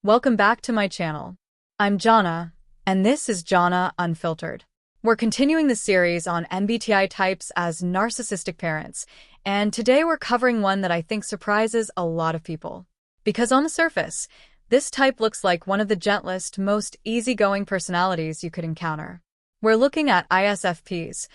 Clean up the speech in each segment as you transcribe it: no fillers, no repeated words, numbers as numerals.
Welcome back to my channel. I'm Jhonna, and this is Jhonna Unfiltered. We're continuing the series on MBTI types as narcissistic parents, and today we're covering one that I think surprises a lot of people. Because on the surface, this type looks like one of the gentlest, most easygoing personalities you could encounter. We're looking at ISFPs,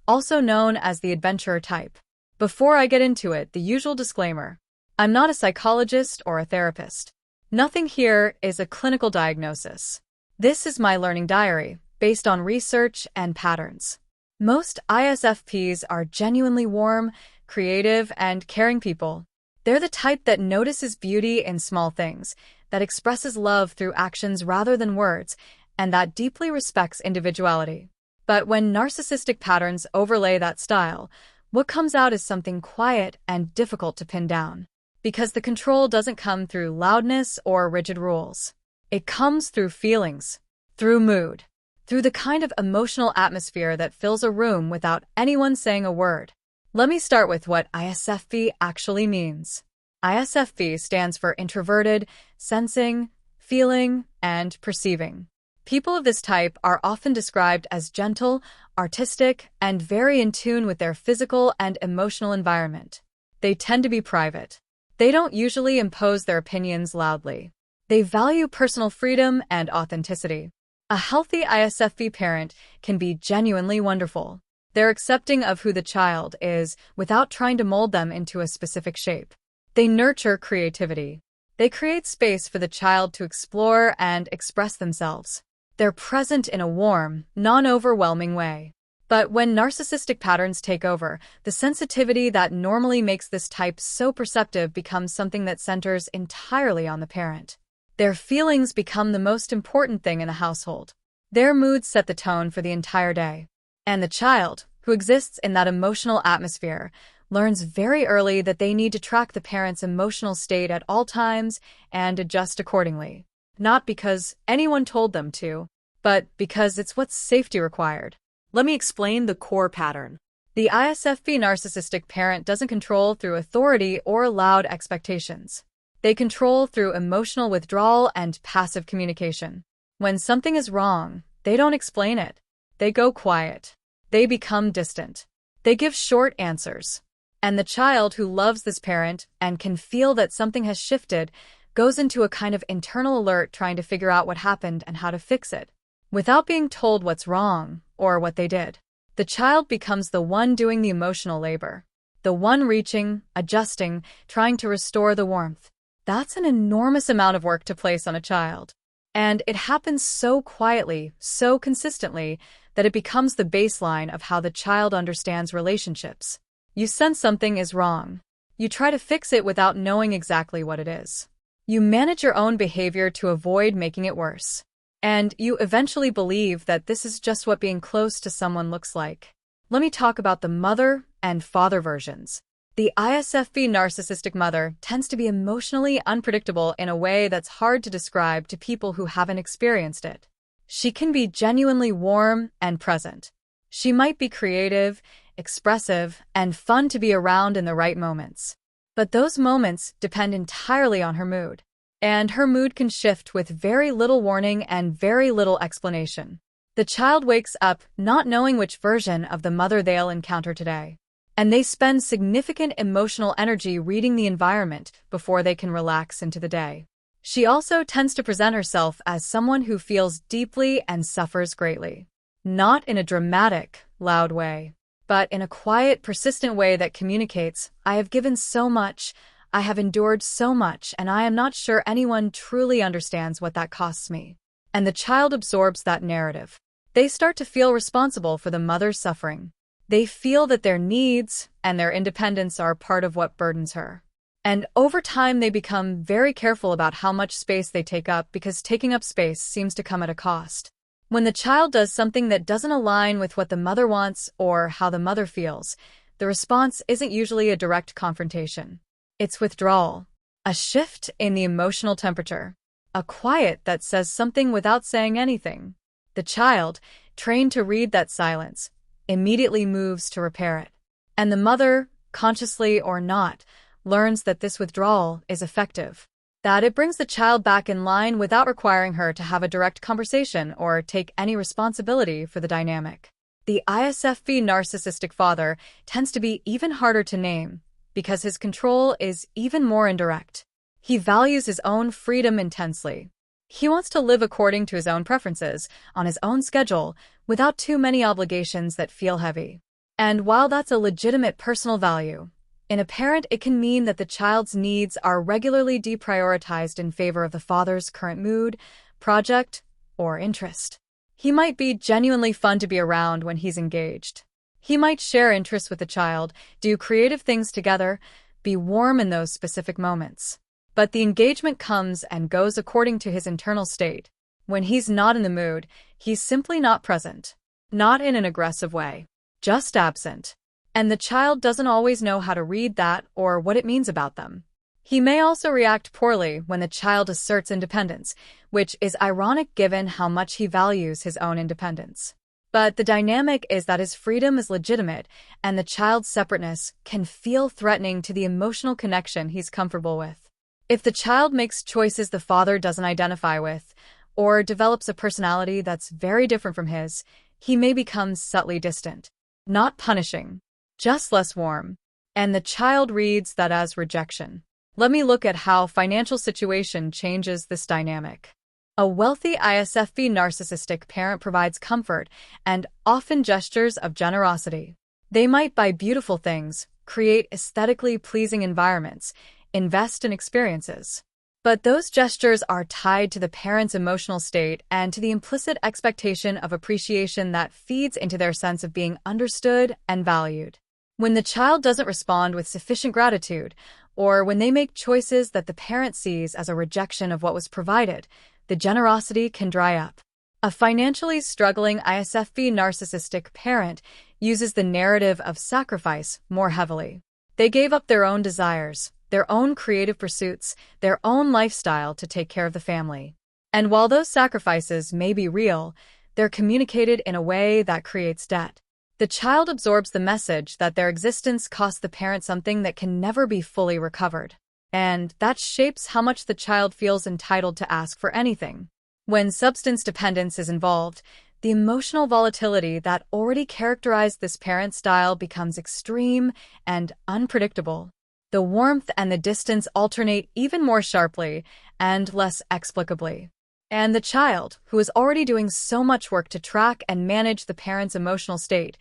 also known as the adventurer type. Before I get into it, the usual disclaimer. I'm not a psychologist or a therapist. Nothing here is a clinical diagnosis. This is my learning diary, based on research and patterns. Most ISFPs are genuinely warm, creative, and caring people. They're the type that notices beauty in small things, that expresses love through actions rather than words, and that deeply respects individuality. But when narcissistic patterns overlay that style, what comes out is something quiet and difficult to pin down. Because the control doesn't come through loudness or rigid rules. It comes through feelings, through mood, through the kind of emotional atmosphere that fills a room without anyone saying a word. Let me start with what ISFP actually means. ISFP stands for introverted, sensing, feeling, and perceiving. People of this type are often described as gentle, artistic, and very in tune with their physical and emotional environment. They tend to be private. They don't usually impose their opinions loudly. They value personal freedom and authenticity. A healthy ISFP parent can be genuinely wonderful. They're accepting of who the child is without trying to mold them into a specific shape. They nurture creativity. They create space for the child to explore and express themselves. They're present in a warm, non-overwhelming way. But when narcissistic patterns take over, the sensitivity that normally makes this type so perceptive becomes something that centers entirely on the parent. Their feelings become the most important thing in a household. Their moods set the tone for the entire day. And the child, who exists in that emotional atmosphere, learns very early that they need to track the parent's emotional state at all times and adjust accordingly. Not because anyone told them to, but because it's what safety required. Let me explain the core pattern. The ISFP narcissistic parent doesn't control through authority or loud expectations. They control through emotional withdrawal and passive communication. When something is wrong, they don't explain it. They go quiet. They become distant. They give short answers. And the child who loves this parent and can feel that something has shifted goes into a kind of internal alert trying to figure out what happened and how to fix it. Without being told what's wrong or what they did, the child becomes the one doing the emotional labor, the one reaching, adjusting, trying to restore the warmth. That's an enormous amount of work to place on a child. And it happens so quietly, so consistently, that it becomes the baseline of how the child understands relationships. You sense something is wrong. You try to fix it without knowing exactly what it is. You manage your own behavior to avoid making it worse. And you eventually believe that this is just what being close to someone looks like. Let me talk about the mother and father versions. The ISFP narcissistic mother tends to be emotionally unpredictable in a way that's hard to describe to people who haven't experienced it. She can be genuinely warm and present. She might be creative, expressive, and fun to be around in the right moments. But those moments depend entirely on her mood. And her mood can shift with very little warning and very little explanation. The child wakes up not knowing which version of the mother they'll encounter today. And they spend significant emotional energy reading the environment before they can relax into the day. She also tends to present herself as someone who feels deeply and suffers greatly. Not in a dramatic, loud way, but in a quiet, persistent way that communicates, "I have given so much, I have endured so much, and I am not sure anyone truly understands what that costs me." And the child absorbs that narrative. They start to feel responsible for the mother's suffering. They feel that their needs and their independence are part of what burdens her. And over time, they become very careful about how much space they take up because taking up space seems to come at a cost. When the child does something that doesn't align with what the mother wants or how the mother feels, the response isn't usually a direct confrontation. It's withdrawal, a shift in the emotional temperature, a quiet that says something without saying anything. The child, trained to read that silence, immediately moves to repair it. And the mother, consciously or not, learns that this withdrawal is effective. that it brings the child back in line without requiring her to have a direct conversation or take any responsibility for the dynamic. The ISFP narcissistic father tends to be even harder to name because his control is even more indirect. He values his own freedom intensely. He wants to live according to his own preferences, on his own schedule, without too many obligations that feel heavy. And while that's a legitimate personal value, in a parent it can mean that the child's needs are regularly deprioritized in favor of the father's current mood, project, or interest. He might be genuinely fun to be around when he's engaged. He might share interests with the child, do creative things together, be warm in those specific moments. But the engagement comes and goes according to his internal state. When he's not in the mood, he's simply not present. Not in an aggressive way. Just absent. And the child doesn't always know how to read that or what it means about them. He may also react poorly when the child asserts independence, which is ironic given how much he values his own independence. But the dynamic is that his freedom is legitimate, and the child's separateness can feel threatening to the emotional connection he's comfortable with. If the child makes choices the father doesn't identify with, or develops a personality that's very different from his, he may become subtly distant. Not punishing, just less warm. And the child reads that as rejection. Let me look at how financial situation changes this dynamic. A wealthy ISFP narcissistic parent provides comfort and often gestures of generosity. They might buy beautiful things, create aesthetically pleasing environments, invest in experiences. But those gestures are tied to the parent's emotional state and to the implicit expectation of appreciation that feeds into their sense of being understood and valued. When the child doesn't respond with sufficient gratitude, or when they make choices that the parent sees as a rejection of what was provided, the generosity can dry up. A financially struggling ISFP narcissistic parent uses the narrative of sacrifice more heavily. They gave up their own desires, their own creative pursuits, their own lifestyle to take care of the family. And while those sacrifices may be real, they're communicated in a way that creates debt. The child absorbs the message that their existence cost the parent something that can never be fully recovered. And that shapes how much the child feels entitled to ask for anything. When substance dependence is involved, the emotional volatility that already characterized this parent style becomes extreme and unpredictable. The warmth and the distance alternate even more sharply and less explicably. And the child, who is already doing so much work to track and manage the parent's emotional state,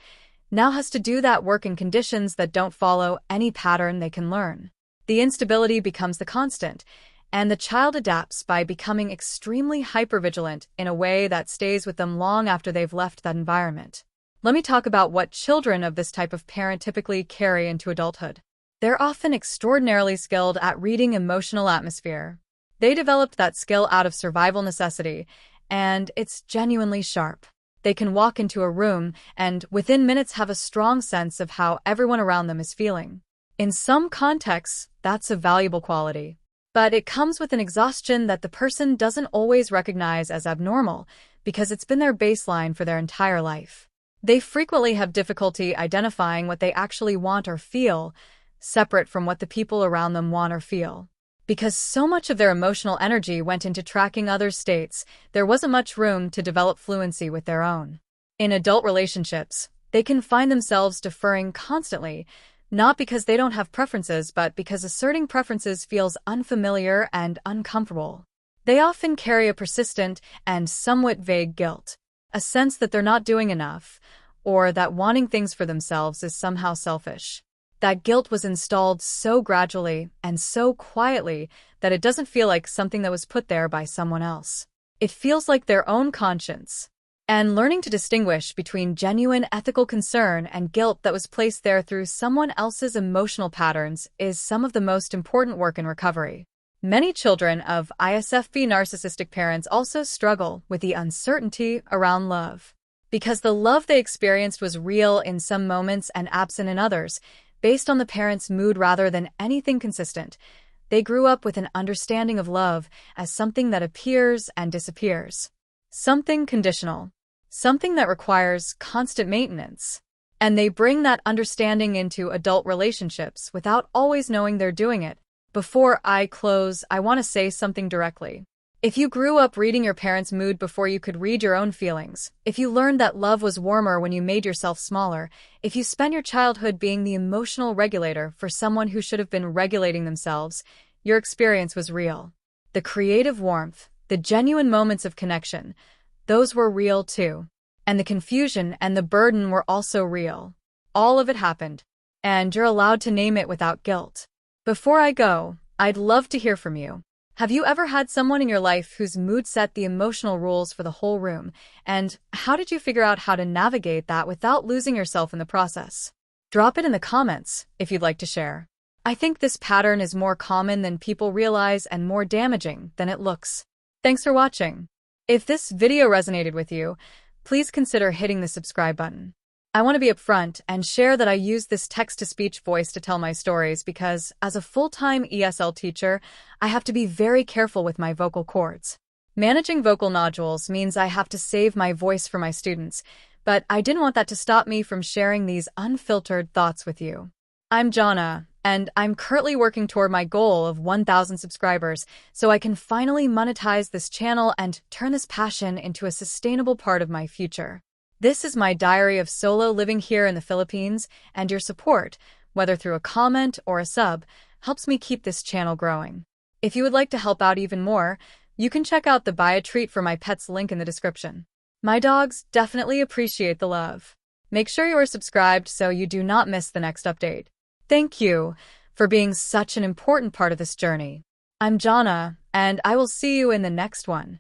now has to do that work in conditions that don't follow any pattern they can learn. The instability becomes the constant, and the child adapts by becoming extremely hypervigilant in a way that stays with them long after they've left that environment. Let me talk about what children of this type of parent typically carry into adulthood. They're often extraordinarily skilled at reading emotional atmosphere. They developed that skill out of survival necessity, and it's genuinely sharp. They can walk into a room and within minutes have a strong sense of how everyone around them is feeling. In some contexts, that's a valuable quality. But it comes with an exhaustion that the person doesn't always recognize as abnormal because it's been their baseline for their entire life. They frequently have difficulty identifying what they actually want or feel, separate from what the people around them want or feel. Because so much of their emotional energy went into tracking others' states, there wasn't much room to develop fluency with their own. In adult relationships, they can find themselves deferring constantly, not because they don't have preferences, but because asserting preferences feels unfamiliar and uncomfortable. They often carry a persistent and somewhat vague guilt, a sense that they're not doing enough, or that wanting things for themselves is somehow selfish. That guilt was installed so gradually and so quietly that it doesn't feel like something that was put there by someone else. It feels like their own conscience. And learning to distinguish between genuine ethical concern and guilt that was placed there through someone else's emotional patterns is some of the most important work in recovery. Many children of ISFP narcissistic parents also struggle with the uncertainty around love. Because the love they experienced was real in some moments and absent in others, based on the parent's mood rather than anything consistent, they grew up with an understanding of love as something that appears and disappears. Something conditional. Something that requires constant maintenance. And they bring that understanding into adult relationships without always knowing they're doing it, Before I close, I want to say something directly. If you grew up reading your parents' mood before you could read your own feelings, if you learned that love was warmer when you made yourself smaller, if you spent your childhood being the emotional regulator for someone who should have been regulating themselves, your experience was real. The creative warmth, the genuine moments of connection, those were real too. And the confusion and the burden were also real. All of it happened, and you're allowed to name it without guilt. Before I go, I'd love to hear from you. Have you ever had someone in your life whose mood set the emotional rules for the whole room? And how did you figure out how to navigate that without losing yourself in the process? Drop it in the comments if you'd like to share. I think this pattern is more common than people realize and more damaging than it looks. Thanks for watching. If this video resonated with you, please consider hitting the subscribe button. I want to be upfront and share that I use this text-to-speech voice to tell my stories because, as a full-time ESL teacher, I have to be very careful with my vocal cords. Managing vocal nodules means I have to save my voice for my students, but I didn't want that to stop me from sharing these unfiltered thoughts with you. I'm Jhonna, and I'm currently working toward my goal of 1,000 subscribers so I can finally monetize this channel and turn this passion into a sustainable part of my future. This is my diary of solo living here in the Philippines, and your support, whether through a comment or a sub, helps me keep this channel growing. If you would like to help out even more, you can check out the Buy a Treat for My Pets link in the description. My dogs definitely appreciate the love. Make sure you are subscribed so you do not miss the next update. Thank you for being such an important part of this journey. I'm Jhonna, and I will see you in the next one.